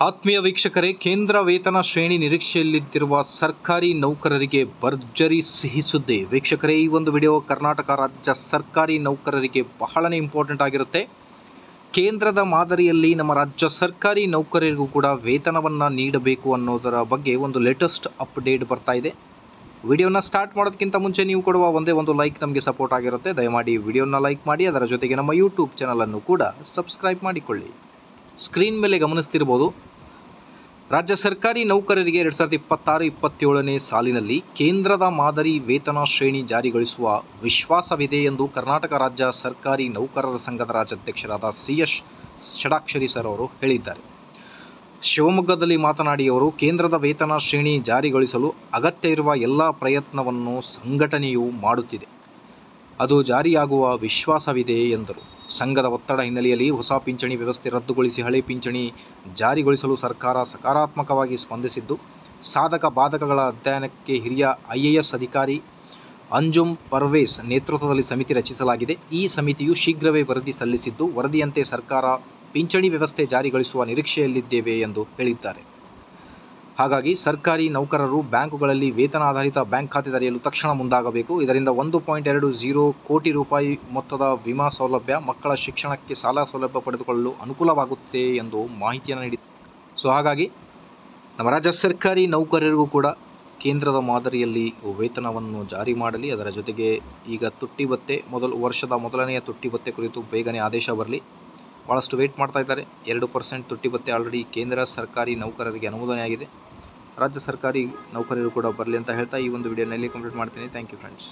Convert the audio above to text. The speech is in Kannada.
ಆತ್ಮೀಯ ವೀಕ್ಷಕರೇ, ಕೇಂದ್ರ ವೇತನ ಶ್ರೇಣಿ ನಿರೀಕ್ಷೆಯಲ್ಲಿದ್ದಿರುವ ಸರ್ಕಾರಿ ನೌಕರರಿಗೆ ಭರ್ಜರಿ ಸಿಹಿ ಸುದ್ದಿ. ವೀಕ್ಷಕರೇ, ಈ ಒಂದು ವಿಡಿಯೋ ಕರ್ನಾಟಕ ರಾಜ್ಯ ಸರ್ಕಾರಿ ನೌಕರರಿಗೆ ಬಹಳನೇ ಇಂಪಾರ್ಟೆಂಟ್ ಆಗಿರುತ್ತೆ. ಕೇಂದ್ರದ ಮಾದರಿಯಲ್ಲಿ ನಮ್ಮ ರಾಜ್ಯ ಸರ್ಕಾರಿ ನೌಕರರಿಗೂ ಕೂಡ ವೇತನವನ್ನು ನೀಡಬೇಕು ಅನ್ನೋದರ ಬಗ್ಗೆ ಒಂದು ಲೇಟೆಸ್ಟ್ ಅಪ್ಡೇಟ್ ಬರ್ತಾ ಇದೆ. ವಿಡಿಯೋನ ಸ್ಟಾರ್ಟ್ ಮಾಡೋದಕ್ಕಿಂತ ಮುಂಚೆ ನೀವು ಕೊಡುವ ಒಂದೇ ಒಂದು ಲೈಕ್ ನಮಗೆ ಸಪೋರ್ಟ್ ಆಗಿರುತ್ತೆ. ದಯಮಾಡಿ ವಿಡಿಯೋನ ಲೈಕ್ ಮಾಡಿ, ಅದರ ಜೊತೆಗೆ ನಮ್ಮ ಯೂಟ್ಯೂಬ್ ಚಾನಲನ್ನು ಕೂಡ ಸಬ್ಸ್ಕ್ರೈಬ್ ಮಾಡಿಕೊಳ್ಳಿ. ಸ್ಕ್ರೀನ್ ಮೇಲೆ ಗಮನಿಸ್ತಿರ್ಬೋದು, ರಾಜ್ಯ ಸರ್ಕಾರಿ ನೌಕರರಿಗೆ 2026-27ನೇ ಸಾಲಿನಲ್ಲಿ ಕೇಂದ್ರದ ಮಾದರಿ ವೇತನ ಶ್ರೇಣಿ ಜಾರಿಗೊಳಿಸುವ ವಿಶ್ವಾಸವಿದೆ ಎಂದು ಕರ್ನಾಟಕ ರಾಜ್ಯ ಸರ್ಕಾರಿ ನೌಕರರ ಸಂಘದ ರಾಜ್ಯಾಧ್ಯಕ್ಷರಾದ CS ಷಡಾಕ್ಷರಿ ಸರ್ ಅವರು ಹೇಳಿದ್ದಾರೆ. ಶಿವಮೊಗ್ಗದಲ್ಲಿ ಮಾತನಾಡಿ ಅವರು, ಕೇಂದ್ರದ ವೇತನ ಶ್ರೇಣಿ ಜಾರಿಗೊಳಿಸಲು ಅಗತ್ಯ ಇರುವ ಎಲ್ಲ ಪ್ರಯತ್ನವನ್ನು ಸಂಘಟನೆಯು ಮಾಡುತ್ತಿದೆ. ಅದು ಜಾರಿಯಾಗುವ ವಿಶ್ವಾಸವಿದೆ ಎಂದರು. ಸಂಘದ ಒತ್ತಡ ಹಿನ್ನೆಲೆಯಲ್ಲಿ ಹೊಸ ಪಿಂಚಣಿ ವ್ಯವಸ್ಥೆ ರದ್ದುಗೊಳಿಸಿ ಹಳೆ ಪಿಂಚಣಿ ಜಾರಿಗೊಳಿಸಲು ಸರ್ಕಾರ ಸಕಾರಾತ್ಮಕವಾಗಿ ಸ್ಪಂದಿಸಿದ್ದು, ಸಾಧಕ ಬಾಧಕಗಳ ಅಧ್ಯಯನಕ್ಕೆ ಹಿರಿಯ IAS ಅಧಿಕಾರಿ ಅಂಜುಮ್ ಪರ್ವೇಸ್ ನೇತೃತ್ವದಲ್ಲಿ ಸಮಿತಿ ರಚಿಸಲಾಗಿದೆ. ಈ ಸಮಿತಿಯು ಶೀಘ್ರವೇ ವರದಿ ಸಲ್ಲಿಸಿದ್ದು, ವರದಿಯಂತೆ ಸರ್ಕಾರ ಪಿಂಚಣಿ ವ್ಯವಸ್ಥೆ ಜಾರಿಗೊಳಿಸುವ ನಿರೀಕ್ಷೆಯಲ್ಲಿದ್ದೇವೆ ಎಂದು ಹೇಳಿದ್ದಾರೆ. ಹಾಗಾಗಿ ಸರ್ಕಾರಿ ನೌಕರರು ಬ್ಯಾಂಕುಗಳಲ್ಲಿ ವೇತನ ಆಧಾರಿತ ಬ್ಯಾಂಕ್ ಖಾತೆ ತೆರೆಯಲು ತಕ್ಷಣ ಮುಂದಾಗಬೇಕು. ಇದರಿಂದ 1.20 ಕೋಟಿ ರೂಪಾಯಿ ಮೊತ್ತದ ವಿಮಾ ಸೌಲಭ್ಯ, ಮಕ್ಕಳ ಶಿಕ್ಷಣಕ್ಕೆ ಸಾಲ ಸೌಲಭ್ಯ ಪಡೆದುಕೊಳ್ಳಲು ಅನುಕೂಲವಾಗುತ್ತೆ ಎಂದು ಮಾಹಿತಿಯನ್ನು ನೀಡಿದೆ. ಹಾಗಾಗಿ ನಮ್ಮ ರಾಜ್ಯ ಸರ್ಕಾರಿ ನೌಕರರಿಗೂ ಕೂಡ ಕೇಂದ್ರದ ಮಾದರಿಯಲ್ಲಿ ವೇತನವನ್ನು ಜಾರಿ ಮಾಡಲಿ. ಅದರ ಜೊತೆಗೆ ಈಗ ತುಟ್ಟಿ ಭತ್ಯೆ ವರ್ಷದ ಮೊದಲನೆಯ ತುಟ್ಟಿ ಭತ್ಯೆ ಕುರಿತು ಬೇಗನೆ ಆದೇಶ ಬರಲಿ. ಭಾಳಷ್ಟು ವೇಟ್ ಮಾಡ್ತಾ ಇದ್ದಾರೆ. 2% ತುಟ್ಟಿ ಭತ್ಯೆ ಆಲ್ರೆಡಿ ಕೇಂದ್ರ ಸರ್ಕಾರಿ ನೌಕರರಿಗೆ ಅನುಮೋದನೆ ಆಗಿದೆ. ರಾಜ್ಯ ಸರ್ಕಾರಿ ನೌಕರರು ಕೂಡ ಬರಲಿ ಅಂತ ಹೇಳ್ತಾ ಈ ಒಂದು ವಿಡಿಯೋನಲ್ಲಿ ಕಂಪ್ಲೀಟ್ ಮಾಡ್ತೀನಿ. Thank you friends.